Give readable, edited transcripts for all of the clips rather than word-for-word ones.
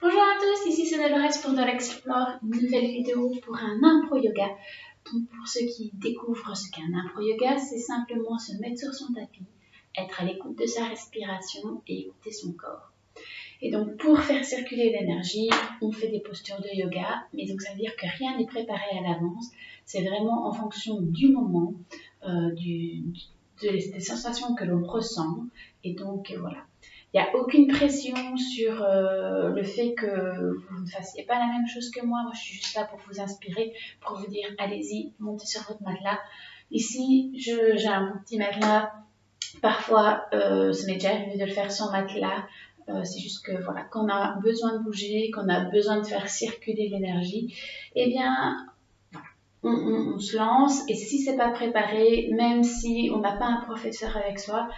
Bonjour à tous, ici c'est Dolores pour Dol Explore, une nouvelle vidéo pour un impro yoga. Donc pour ceux qui découvrent ce qu'est un impro yoga, c'est simplement se mettre sur son tapis, être à l'écoute de sa respiration et écouter son corps. Et donc pour faire circuler l'énergie, on fait des postures de yoga, mais donc ça veut dire que rien n'est préparé à l'avance, c'est vraiment en fonction du moment, des sensations que l'on ressent, et donc voilà. Il n'y a aucune pression sur le fait que vous ne fassiez pas la même chose que moi. Moi, je suis juste là pour vous inspirer, pour vous dire, allez-y, montez sur votre matelas. Ici, j'ai un petit matelas. Parfois, ça m'est déjà arrivé de le faire sans matelas. C'est juste que, voilà, quand on a besoin de bouger, qu'on a besoin de faire circuler l'énergie, eh bien, on se lance. Et si c'est pas préparé, même si on n'a pas un professeur avec soi,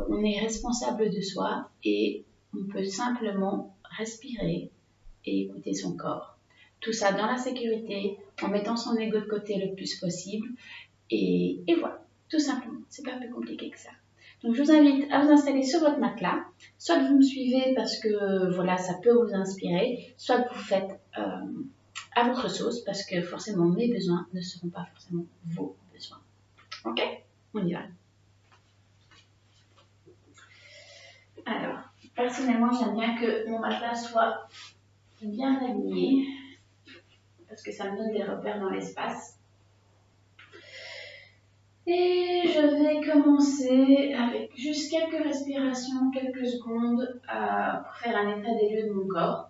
on est responsable de soi et on peut simplement respirer et écouter son corps. Tout ça dans la sécurité, en mettant son ego de côté le plus possible. Et voilà, tout simplement. C'est pas plus compliqué que ça. Donc je vous invite à vous installer sur votre matelas. Soit vous me suivez parce que voilà, ça peut vous inspirer, soit vous faites à votre sauce parce que forcément mes besoins ne seront pas forcément vos besoins. Ok, on y va. Alors, personnellement, j'aime bien que mon matelas soit bien aligné parce que ça me donne des repères dans l'espace. Et je vais commencer avec juste quelques respirations, quelques secondes pour faire un état des lieux de mon corps.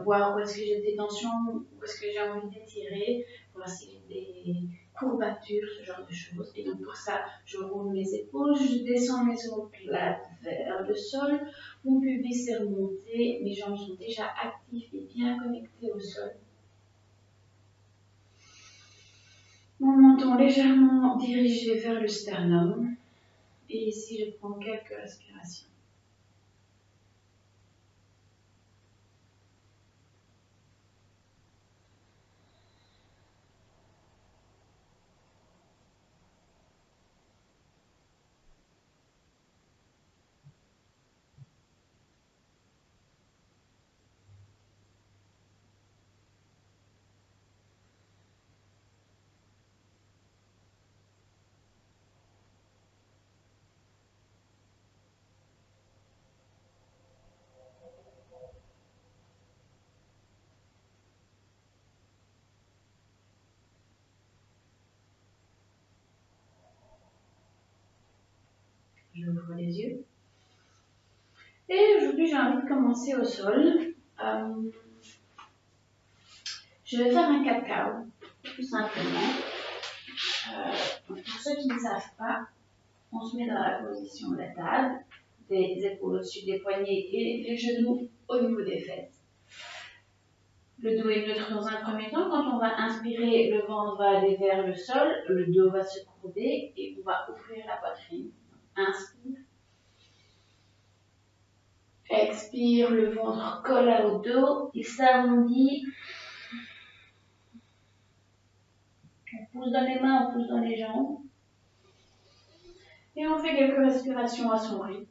Voir où est-ce que j'ai des tensions, où est-ce que j'ai envie d'étirer, voir si j'ai des courbatures, ce genre de choses. Et donc pour ça, je roule mes épaules, je descends mes omoplates vers le sol, mon pubis est remonté, mes jambes sont déjà actives et bien connectées au sol. Mon menton légèrement dirigé vers le sternum. Et ici, je prends quelques respirations. J'ouvre les yeux. Et aujourd'hui, j'ai envie de commencer au sol. Je vais faire un 4 tout simplement. Pour ceux qui ne savent pas, on se met dans la position de la table, des épaules au-dessus des poignets et les genoux au niveau des fesses. Le dos est neutre dans un premier temps. Quand on va inspirer, le ventre va aller vers le sol, le dos va se courber et on va ouvrir la poitrine. Inspire. Expire, le ventre colle au dos, il s'arrondit. On pousse dans les mains, on pousse dans les jambes. Et on fait quelques respirations à son rythme.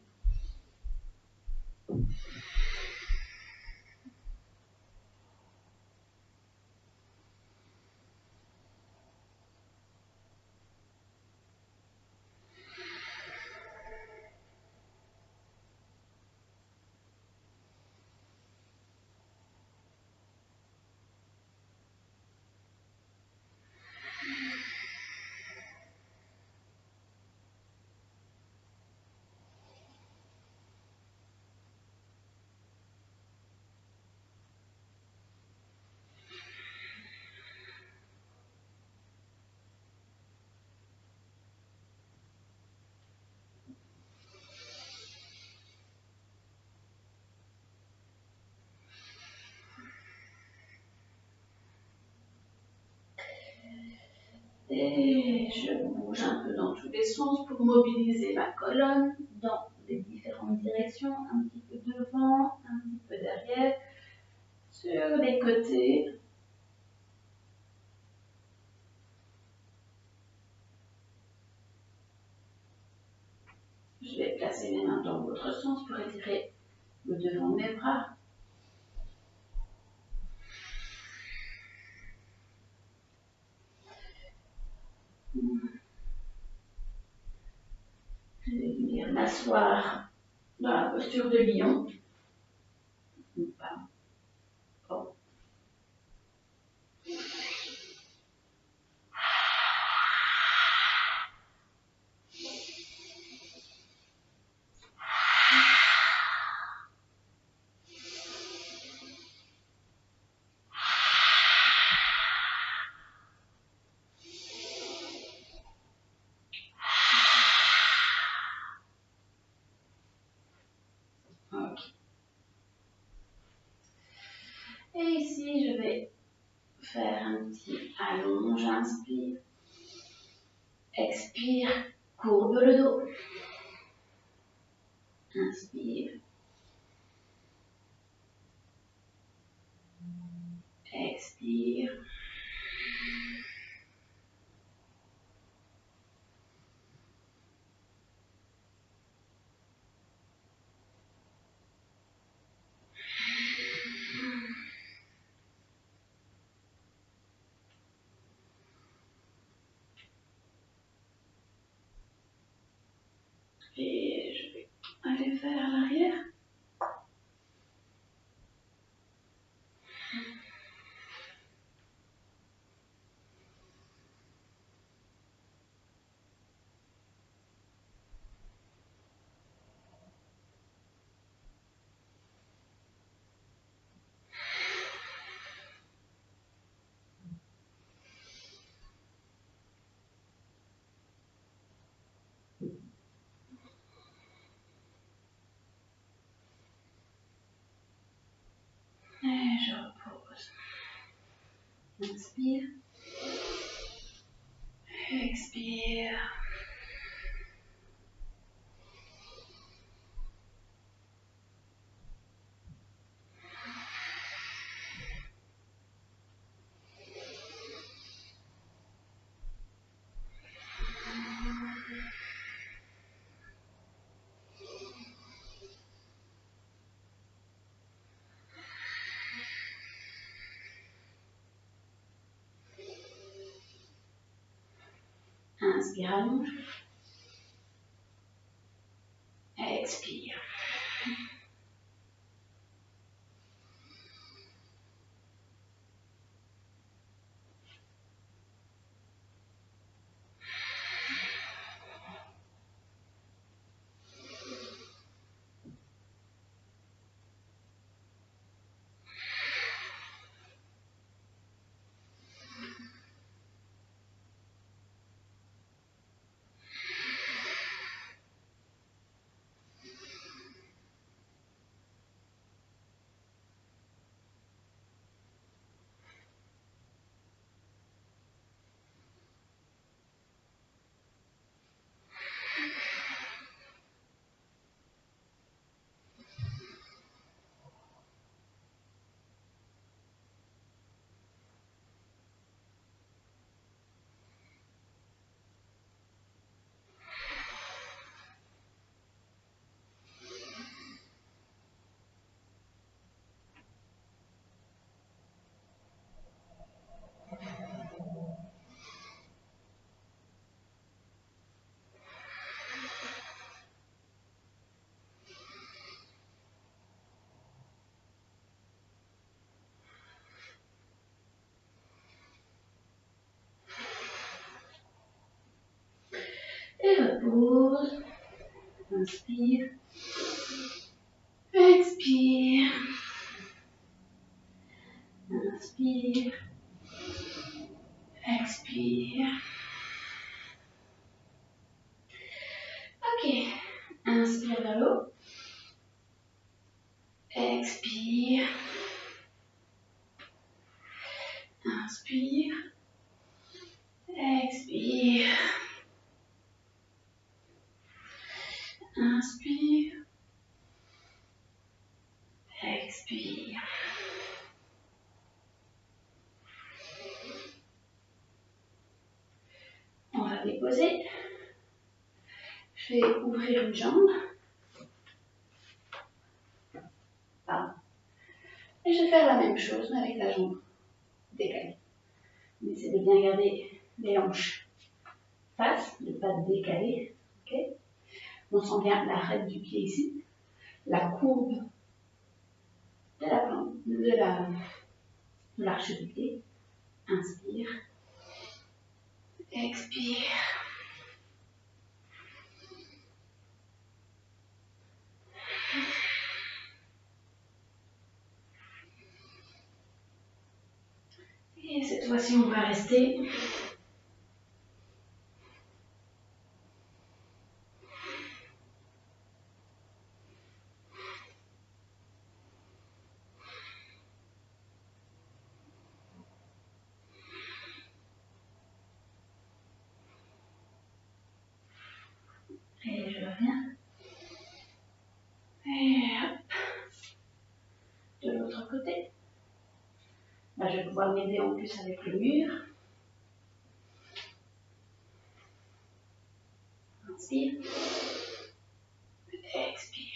Et je bouge un peu dans tous les sens pour mobiliser ma colonne dans les différentes directions, un petit peu devant, un petit peu derrière, sur les côtés. Je vais placer mes mains dans l'autre sens pour étirer le devant de mes bras. m'asseoir dans la posture de lion. Oh. Ok. Et ici, je vais faire un petit allonge, inspire, expire, courbe le dos, inspire, expire, et je vais aller vers l'arrière. Et je repose. Inspire, expire. Inspire, allonge. Expire. Et repose. Inspire. Expire. Inspire. Expire. Ok. Inspire vers le haut. Expire. Inspire. Expire. Inspire. Expire. On va déposer. Je vais ouvrir une jambe. Pardon. Et je vais faire la même chose, mais avec la jambe décalée. On essaie de bien garder les hanches face, de ne pas décaler. Okay. On sent bien l'arête du pied ici, la courbe de la plante, de l'arche du pied. Inspire. Expire. Et cette fois-ci, on va rester. Et je reviens. Et hop. De l'autre côté. Là, je vais pouvoir m'aider en plus avec le mur. Inspire. Expire.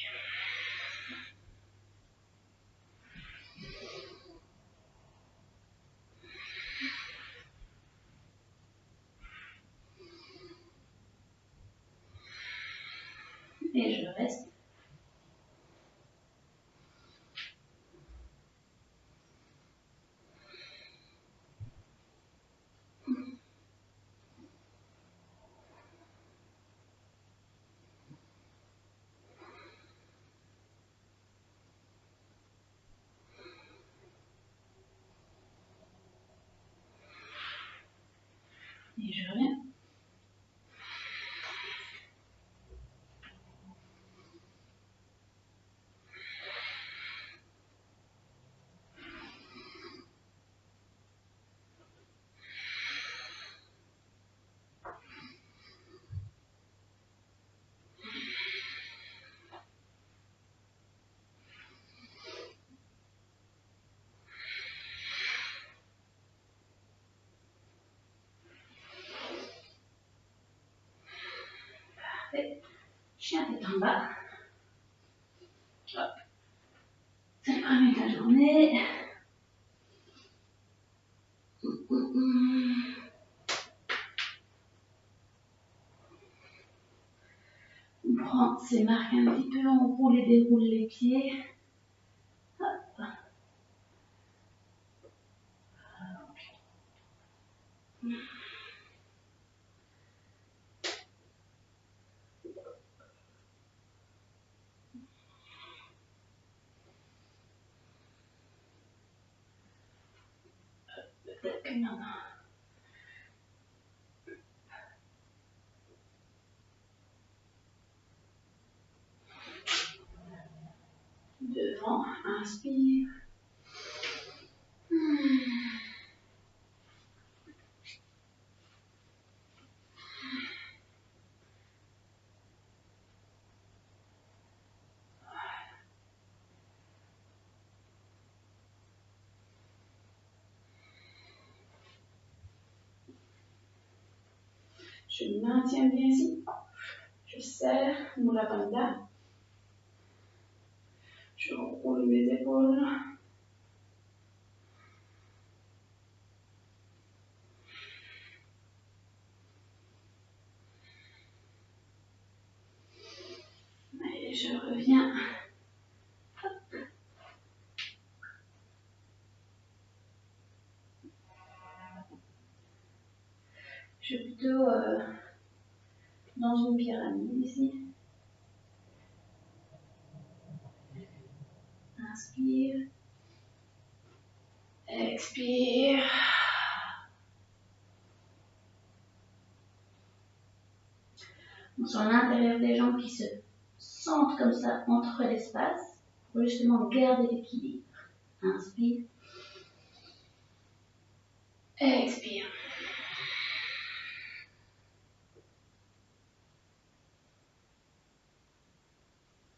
Et je reste. Et je reviens. Parfait. Chien tête en bas. Hop. C'est le premier de la journée. On prend ses marques un petit peu, on roule et déroule les pieds. Hop. Peut-être que non. Devant, inspire. Je maintiens bien ici. Je serre Mula Bandha. Je roule mes épaules. Et je reviens. Je suis plutôt dans une pyramide ici. Inspire. Expire. On sent l'intérieur des jambes qui se centrent comme ça entre l'espace pour justement garder l'équilibre. Inspire. Expire.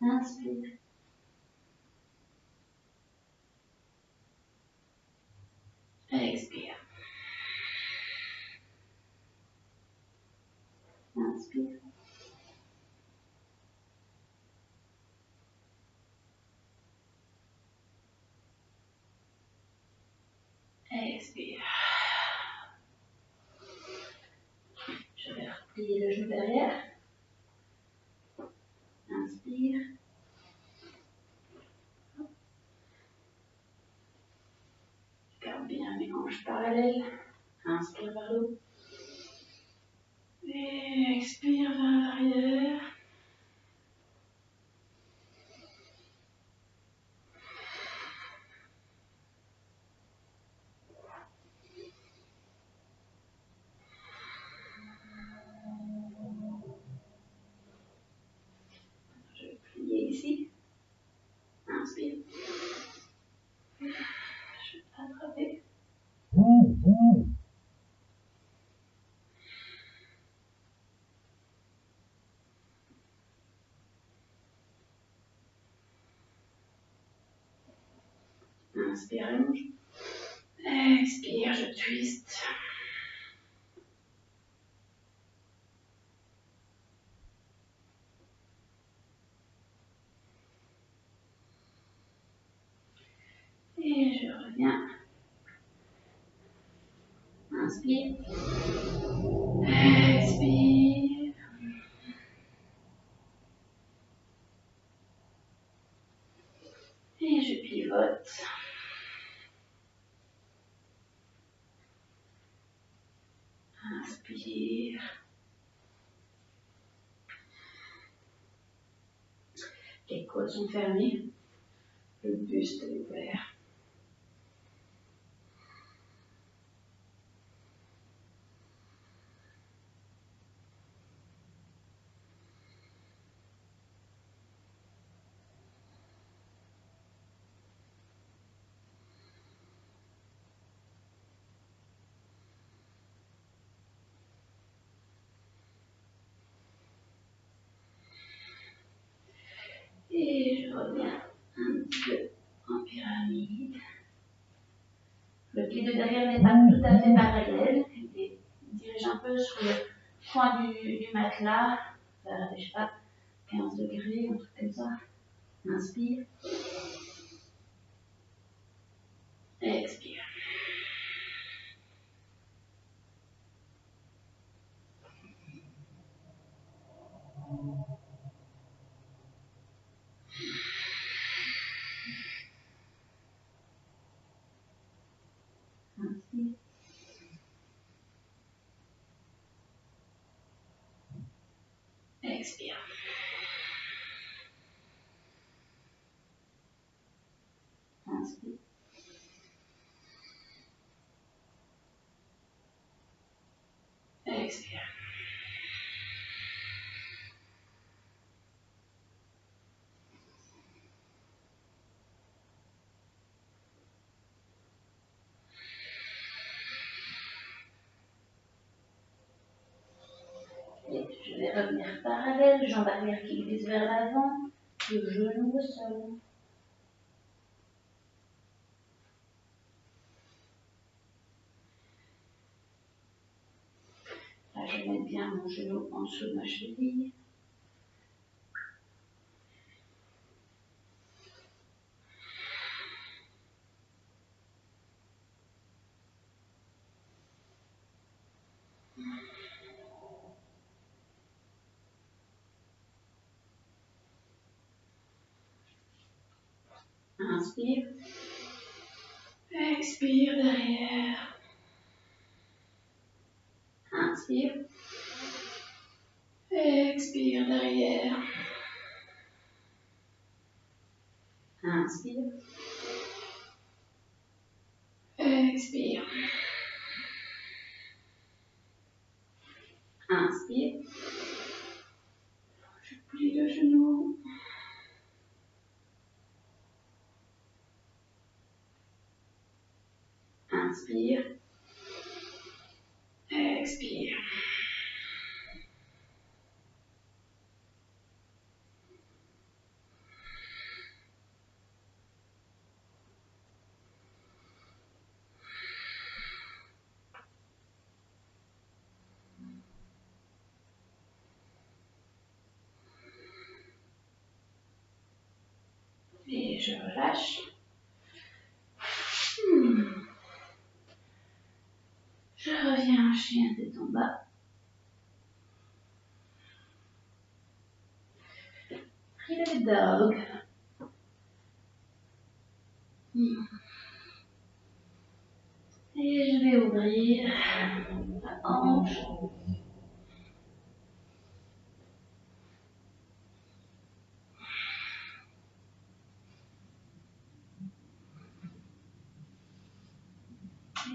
Inspire. Expire. Inspire. Expire. Je vais replier le genou derrière. hanches parallèles. Inspire vers le haut. Et expire vers l'arrière. Je vais plier ici. Inspire. Je vais attraper. Inspire, allonge. Expire, je twiste. Et je reviens. Inspire. Expire. Et je pivote. Inspire. Les côtes sont fermées. Le buste est ouvert. Et je reviens un petit peu en pyramide. Le pied de derrière n'est pas tout à fait parallèle. Il dirige un peu sur le coin du matelas, vers, je sais pas, 15 degrés, un truc comme ça. Inspire. Expire. Inspire. Expire. Inspire. Expire. Et je vais revenir parallèle, jambe arrière qui glisse vers l'avant, le genou au sol. Là, je mets bien mon genou en dessous de ma cheville. Inspire. Expire derrière. Inspire. Expire derrière. Inspire. Expire. Inspire. Je plie le genou. Inspire. Expire. Et je relâche. Je reviens en chien tête en bas. Three-legged dog. Et je vais ouvrir la hanche.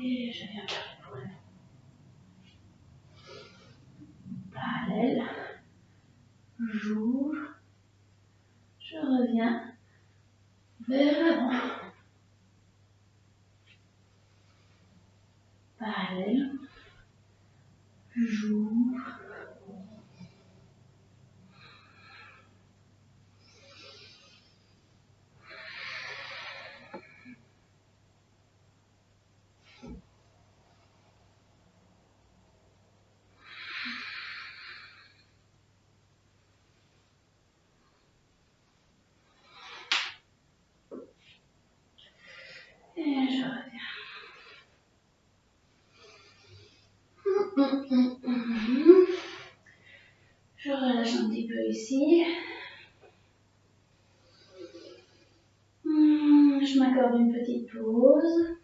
Et je viens faire le poids. Parallèle. J'ouvre. Je reviens vers l'avant. Parallèle. J'ouvre. Et je reviens. Je relâche un petit peu ici. Je m'accorde une petite pause.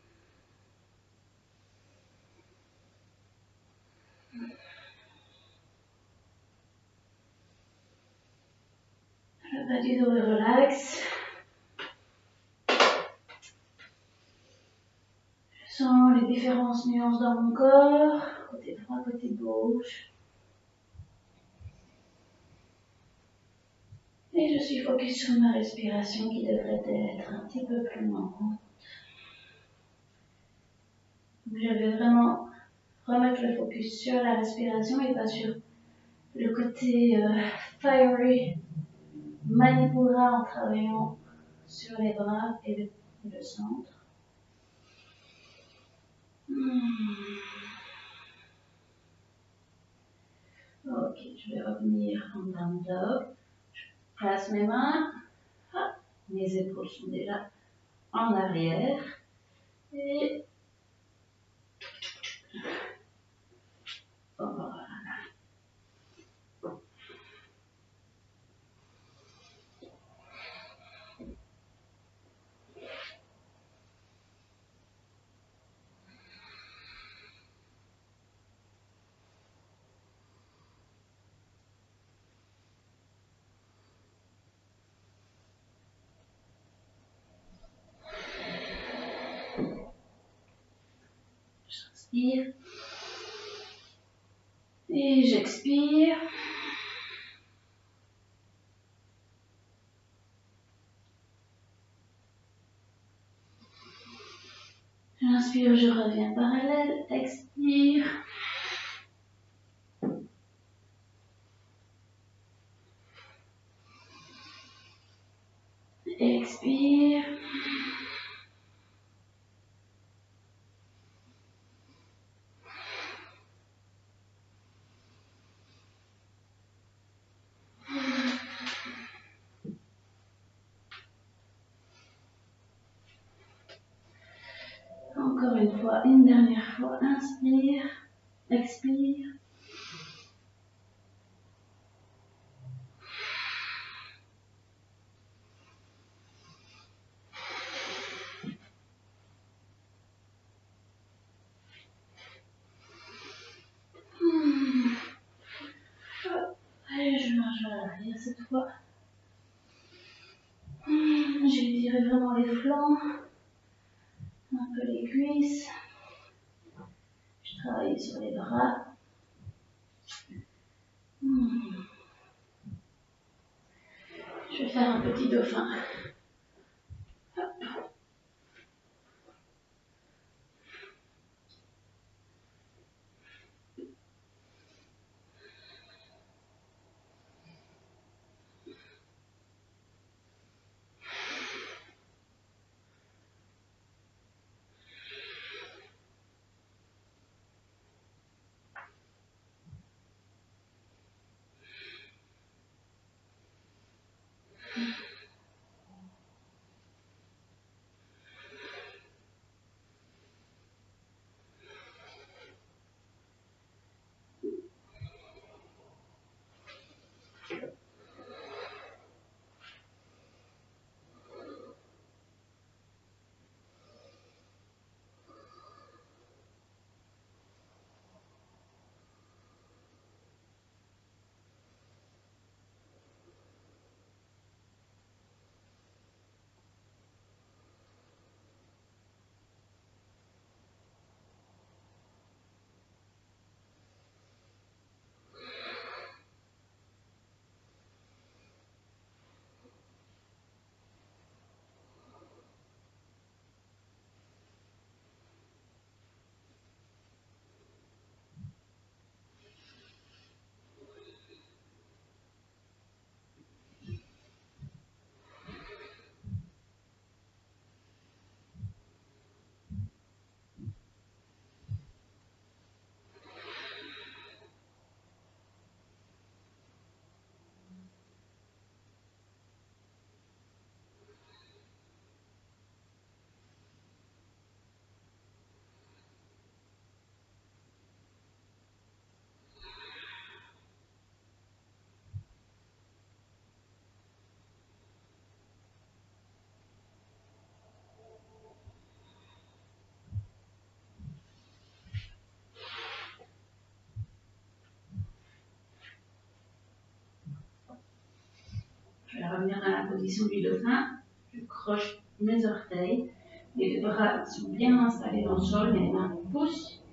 Le bas du dos relaxe. Je sens les différentes nuances dans mon corps, côté droit, côté gauche. Et je suis focus sur ma respiration qui devrait être un petit peu plus lente. Je vais vraiment remettre le focus sur la respiration et pas sur le côté fiery Manipura en travaillant sur les bras et le centre. Ok, je vais revenir en down dog. Je place mes mains. Ah, mes épaules sont déjà en arrière. Et voilà. J'inspire. Et j'expire. J'inspire, je reviens parallèle. Expire. Expire. Encore une fois, une dernière fois. Inspire. Expire. Et je marche à l'arrière cette fois. J'étire vraiment les flancs, un peu les cuisses. Je travaille sur les bras. Je vais faire un petit dauphin. position du dauphin. Je croche mes orteils. Les deux bras sont bien installés dans le sol. Mes mains poussent.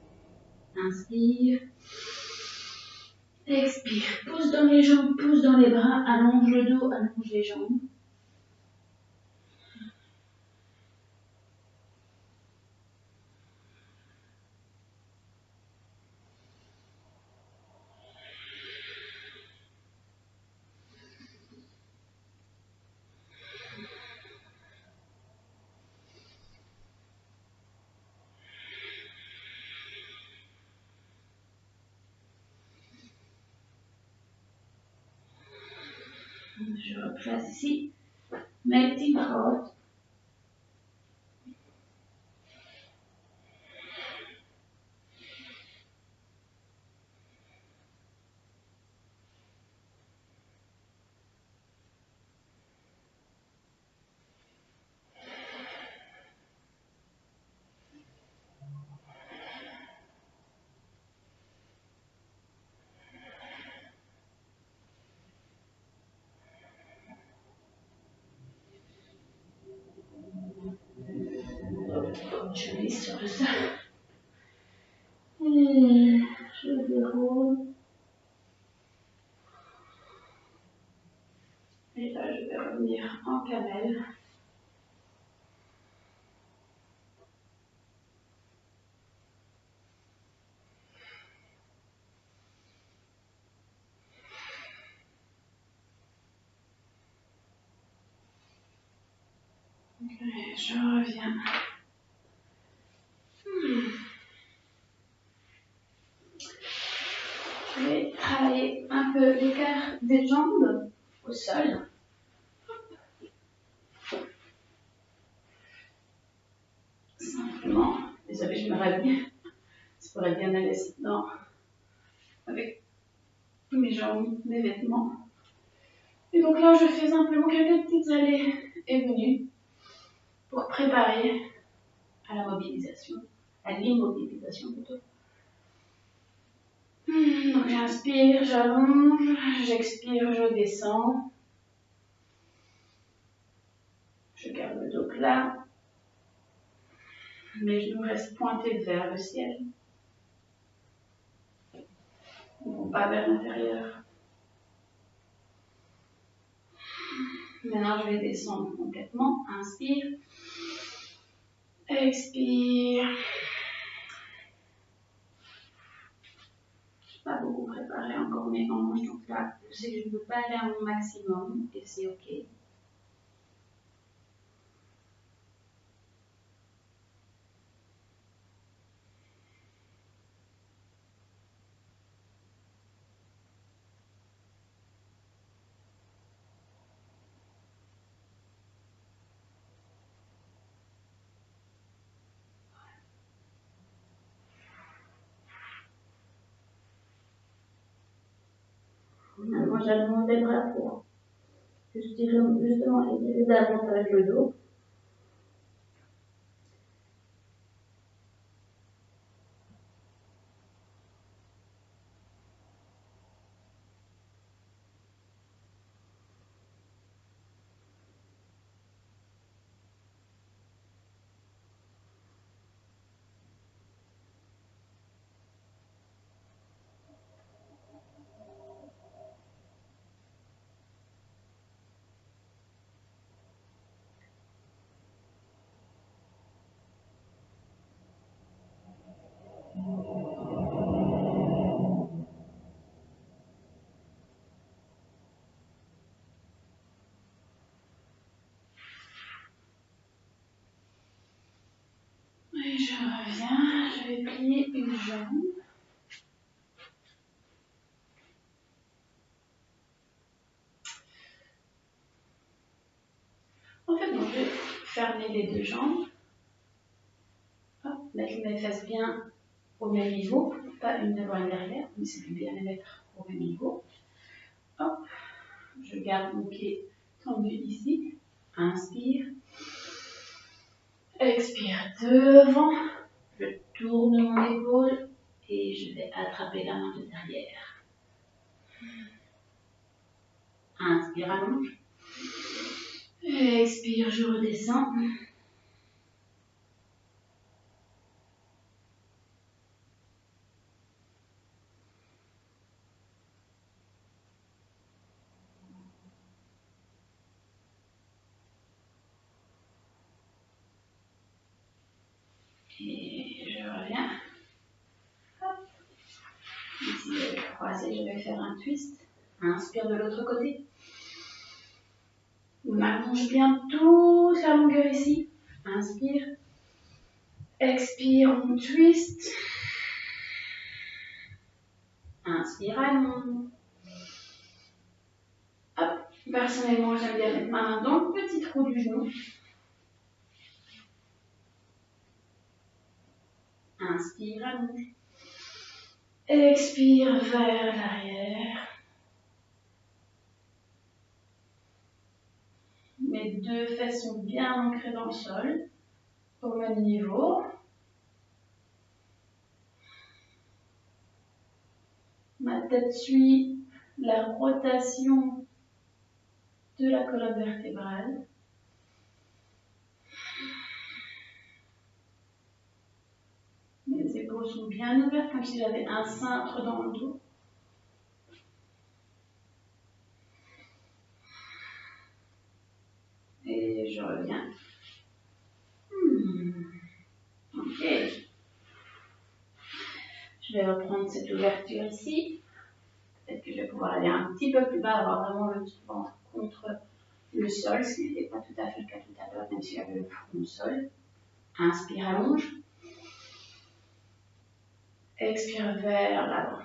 Inspire. Expire. Pousse dans les jambes, pousse dans les bras. Allonge le dos, allonge les jambes. Je replace ici mes petites grottes. Je glisse sur le sol. Et je déroule. Et là, je vais revenir en camel. Et je reviens. Je vais travailler un peu l'écart des jambes au sol. Simplement, désolée, je me rhabille. Ça pourrait bien aller dedans avec mes jambes, mes vêtements. Et donc là, je fais simplement quelques petites allées et venues pour préparer à la mobilisation, à l'immobilisation plutôt. Donc j'inspire, j'allonge, j'expire, je descends. Je garde le dos plat. Mes genoux restent pointés vers le ciel. Ils ne vont pas vers l'intérieur. Maintenant, je vais descendre complètement. Inspire. Expire. Je n'ai pas beaucoup préparé encore mes hanches. Donc là, je sais que je ne peux pas aller à mon maximum et c'est OK. Maintenant, j'allonge les bras pour justement étirer davantage le dos. Et je reviens, je vais plier une jambe. En fait, donc, je vais fermer les deux jambes. Hop, mettre mes fesses bien au même niveau, pas une devant et derrière, mais c'est bien les mettre au même niveau. Hop, je garde mon pied tendu ici. Inspire. Expire devant. Je tourne mon épaule et je vais attraper la main de derrière. Inspire, allonge. Expire, je redescends. Et je reviens. Hop. Ici, je vais croiser, je vais faire un twist. Inspire de l'autre côté. On allonge bien toute la longueur ici. Inspire. Expire, on twist. Inspire, allonge. Hop. Personnellement, j'aime bien mettre ma main dans le petit trou du genou. Inspire, allonge. Expire vers l'arrière. Mes deux fesses sont bien ancrées dans le sol, au même niveau. Ma tête suit la rotation de la colonne vertébrale. Mes épaules sont bien ouvertes, comme si j'avais un cintre dans le dos. Et je reviens. Ok. Je vais reprendre cette ouverture ici. Peut-être que je vais pouvoir aller un petit peu plus bas, avoir vraiment le ventre contre le sol, ce qui n'était pas tout à fait le cas tout à l'heure, même si j'avais le front au sol. Inspire, allonge. Expire vers l'avant.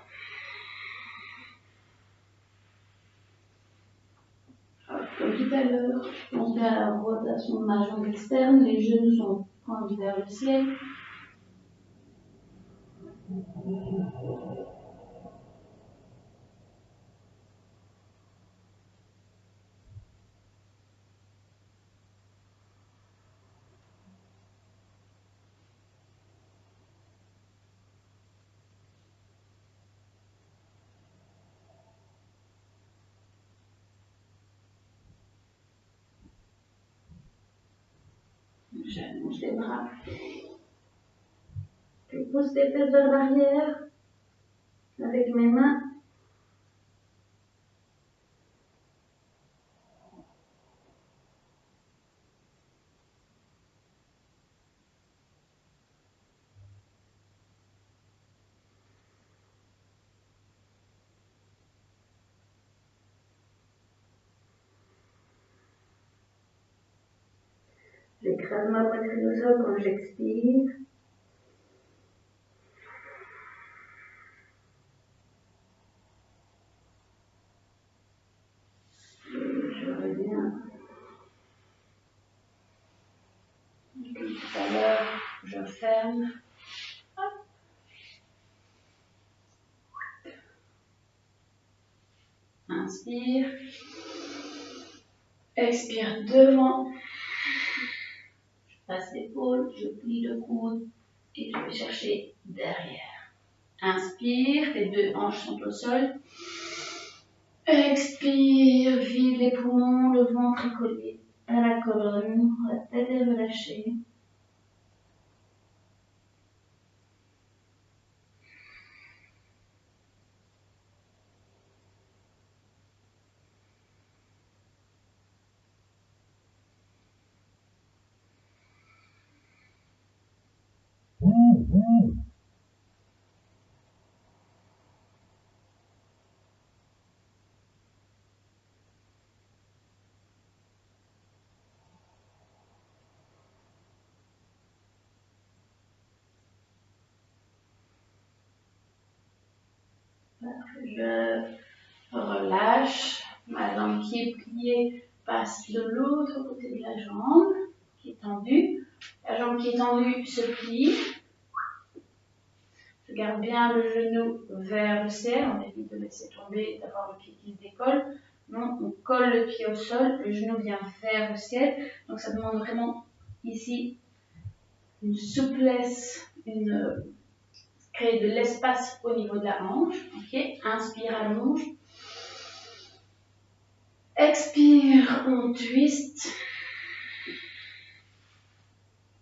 Comme tout à l'heure, je pense bien à la rotation de ma jambe externe, les genoux sont pointés vers le ciel. J'allonge les bras. Je pousse les fesses vers l'arrière avec mes mains. J'écrase ma poitrine au sol quand j'expire. Je reviens. Comme tout à l'heure, je ferme. Hop. Inspire. Expire devant. Je passe l'épaule, je plie le coude et je vais chercher derrière. Inspire, les deux hanches sont au sol. Expire, vide les poumons, le ventre est collé à la colonne, la tête est relâchée. Je relâche, ma jambe qui est pliée passe de l'autre côté de la jambe qui est tendue. La jambe qui est tendue se plie. Je garde bien le genou vers le ciel, on évite de laisser tomber, d'avoir le pied qui se décolle. Non, on colle le pied au sol, le genou vient vers le ciel. Donc ça demande vraiment ici une souplesse, créer de l'espace au niveau de la hanche. Okay. Inspire, allonge. Expire, on twist.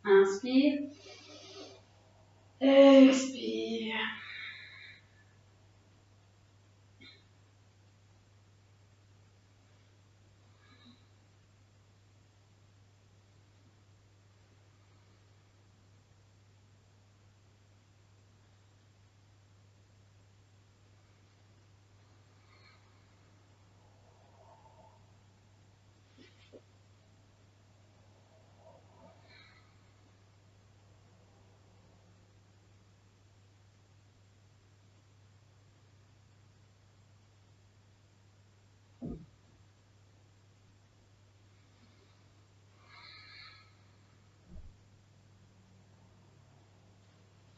Inspire. Expire.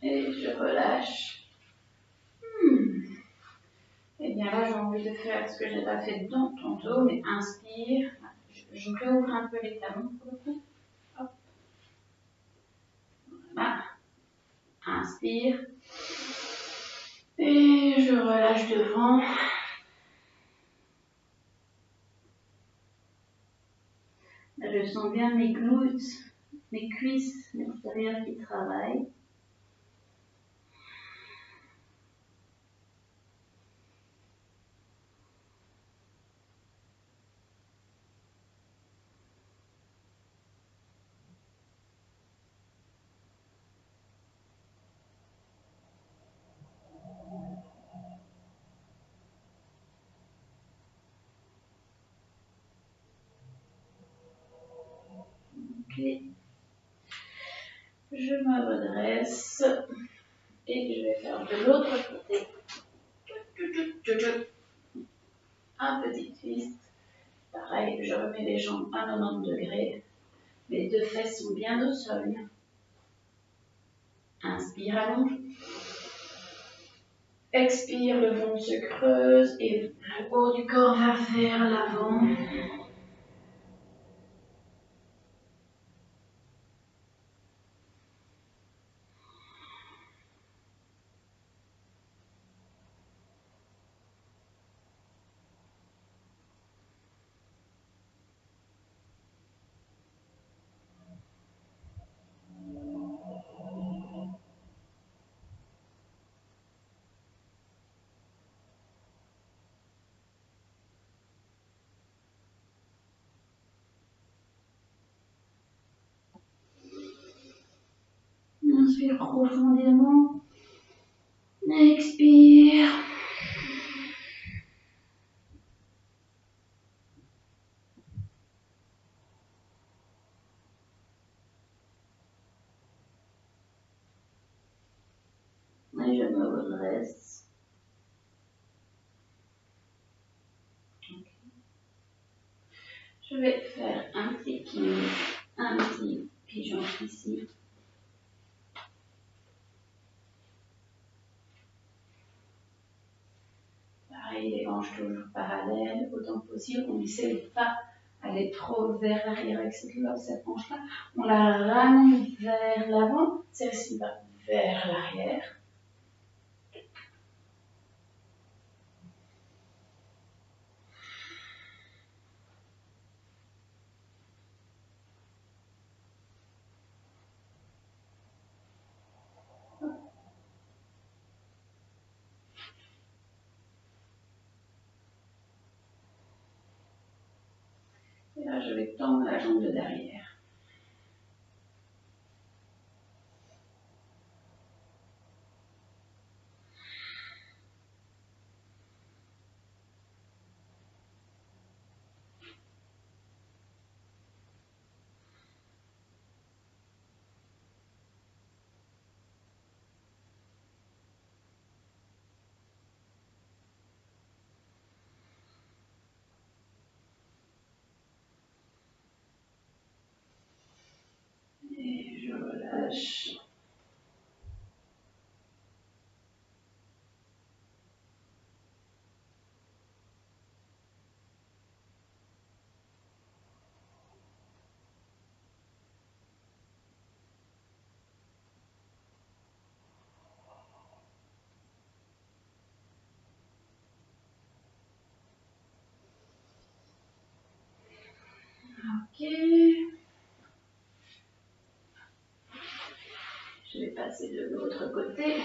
Et je relâche. Et bien là, j'ai envie de faire ce que je n'ai pas fait dans ton dos, mais inspire. Je réouvre un peu les talons pour le coup. Hop. Voilà. Inspire. Et je relâche devant. Là, je sens bien mes glutes, mes cuisses l'extérieur qui travaillent. Ok. Je me redresse et je vais faire de l'autre côté. Un petit twist. Pareil, je remets les jambes à 90 degrés. Les deux fesses sont bien au sol. Inspire, allonge. Expire, le ventre se creuse et le haut du corps va vers l'avant. Inspire profondément. Expire. Et je me redresse. Je vais faire un petit kiné, un petit pigeon ici. Pareil, les hanches toujours parallèles, autant que possible. On essaie de ne pas aller trop vers l'arrière avec cette hanche-là. On la ramène vers l'avant, celle-ci va vers l'arrière. Et là, je vais tendre la jambe de derrière. Et je relâche. Ok. Je vais passer de l'autre côté.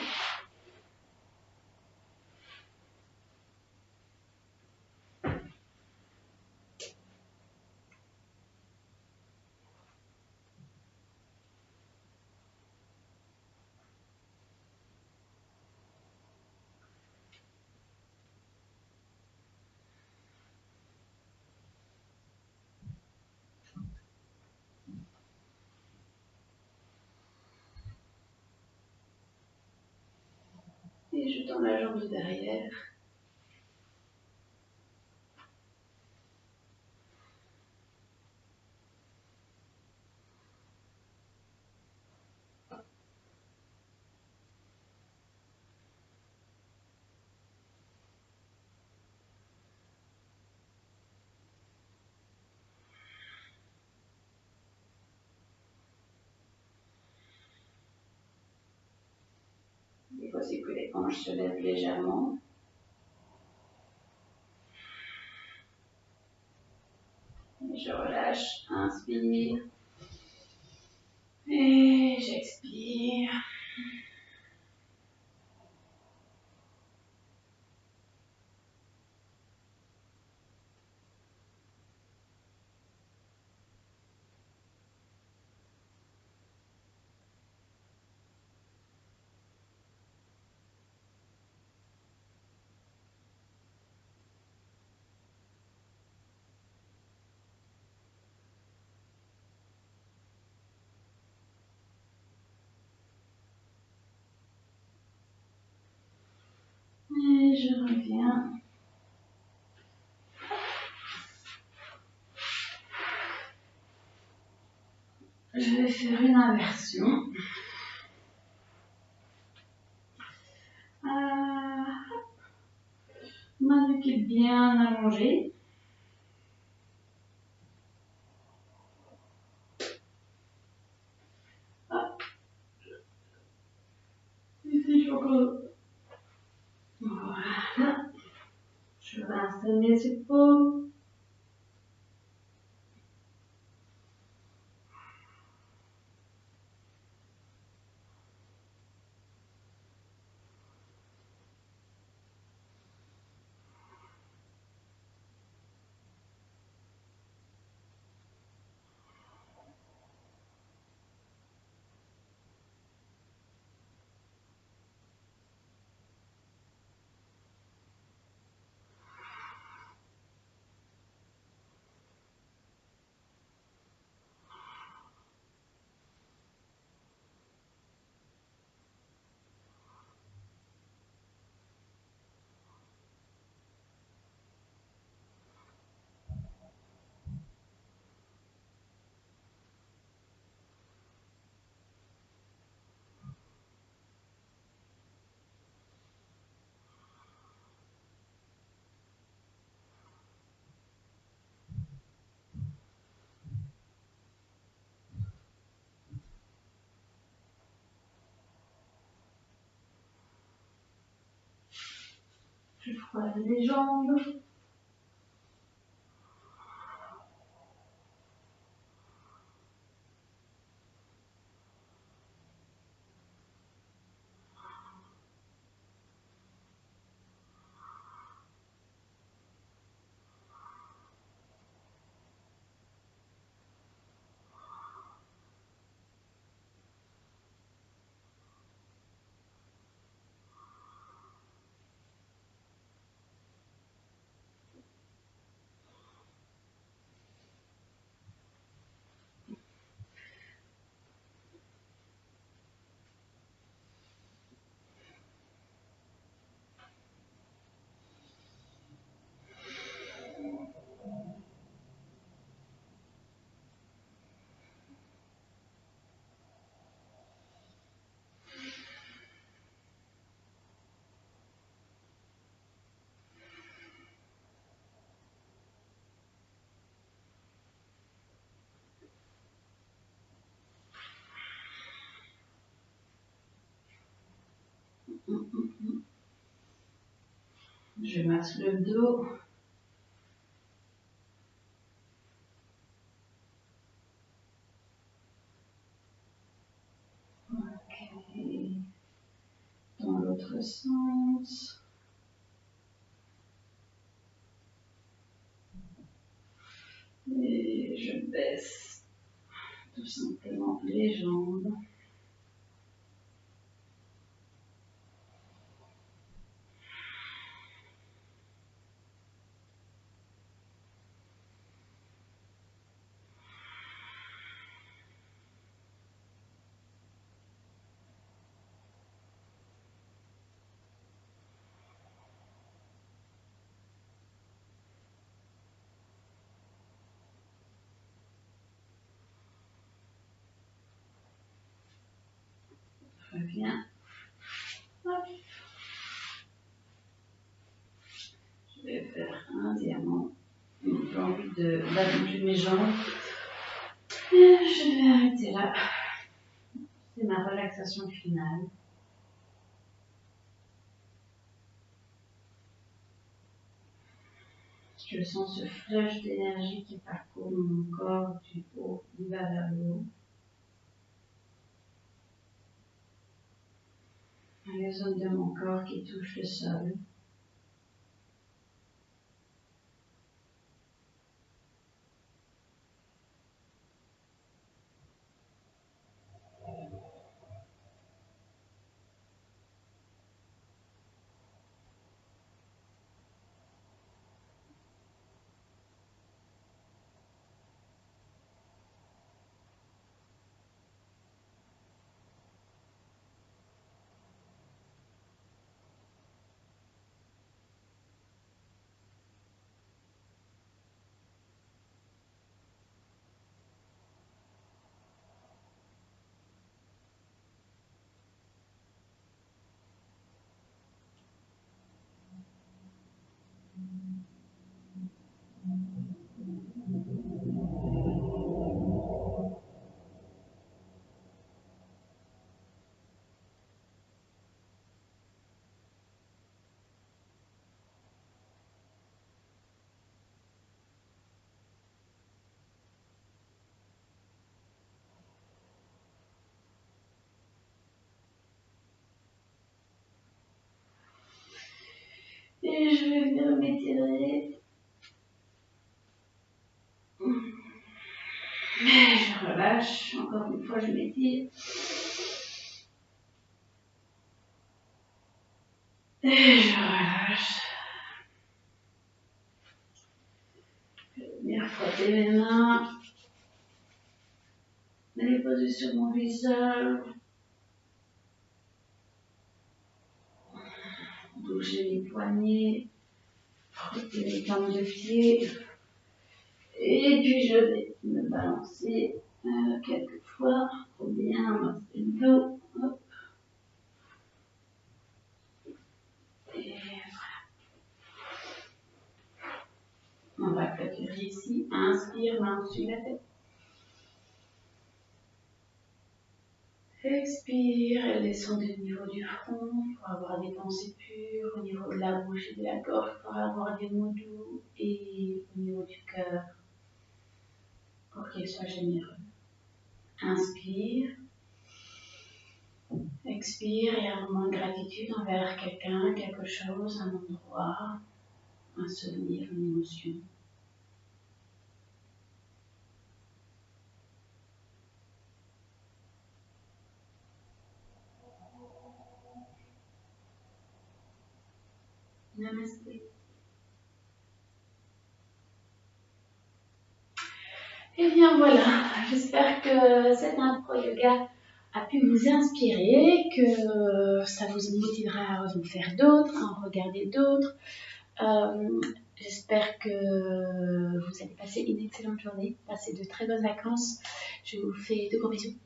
Et je tends la jambe de derrière. Il faut aussi que les hanches se lèvent légèrement. Et je relâche, inspire. Et j'expire. Et je reviens. Je vais faire une inversion. Main du pied bien allongée. Ici, je vais encore. Voilà. Je vais installer mes épaules. Je croise les jambes. Je masse le dos. Ok. l'autre sens. Et je baisse tout simplement les jambes. Reviens. Hop. Je vais faire un diamant. J'ai envie d'allonger mes jambes. Et je vais arrêter là. C'est ma relaxation finale. Je sens ce flèche d'énergie qui parcourt mon corps du haut, du bas vers le haut. Les zones de mon corps qui touchent le sol. Et je vais venir m'étirer. Je relâche. Encore une fois, je m'étire. Et je relâche. Je vais venir frotter mes mains. Les poser sur mon visage. Bouger les poignets. Frotter les plantes de pied. Et puis je vais me balancer quelques fois pour bien masser le dos. Hop. Et voilà. On va clôturer ici. Inspire, main au-dessus de la tête. Expire et descend au niveau du front pour avoir des pensées pures, au niveau de la bouche et de la gorge pour avoir des mots doux et au niveau du cœur pour qu'il soit généreux. Inspire, expire et un moment de gratitude envers quelqu'un, quelque chose, un endroit, un souvenir, une émotion. Namasté. Et bien voilà, j'espère que cet impro yoga a pu vous inspirer, que ça vous motivera à en faire d'autres, à en regarder d'autres. J'espère que vous allez passer une excellente journée, passer de très bonnes vacances. Je vous fais de gros bisous.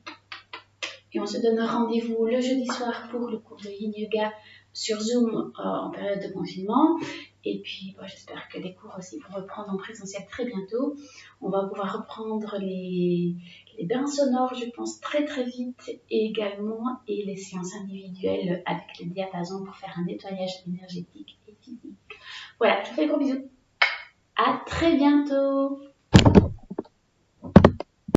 Et on se donne rendez-vous le jeudi soir pour le cours de Yin Yoga sur Zoom en période de confinement. Et puis, j'espère que les cours aussi vont reprendre en présentiel très bientôt. On va pouvoir reprendre les bains sonores, je pense, très très vite également. Et les séances individuelles avec le diapason pour faire un nettoyage énergétique et physique. Voilà, je vous fais de gros bisous. À très bientôt.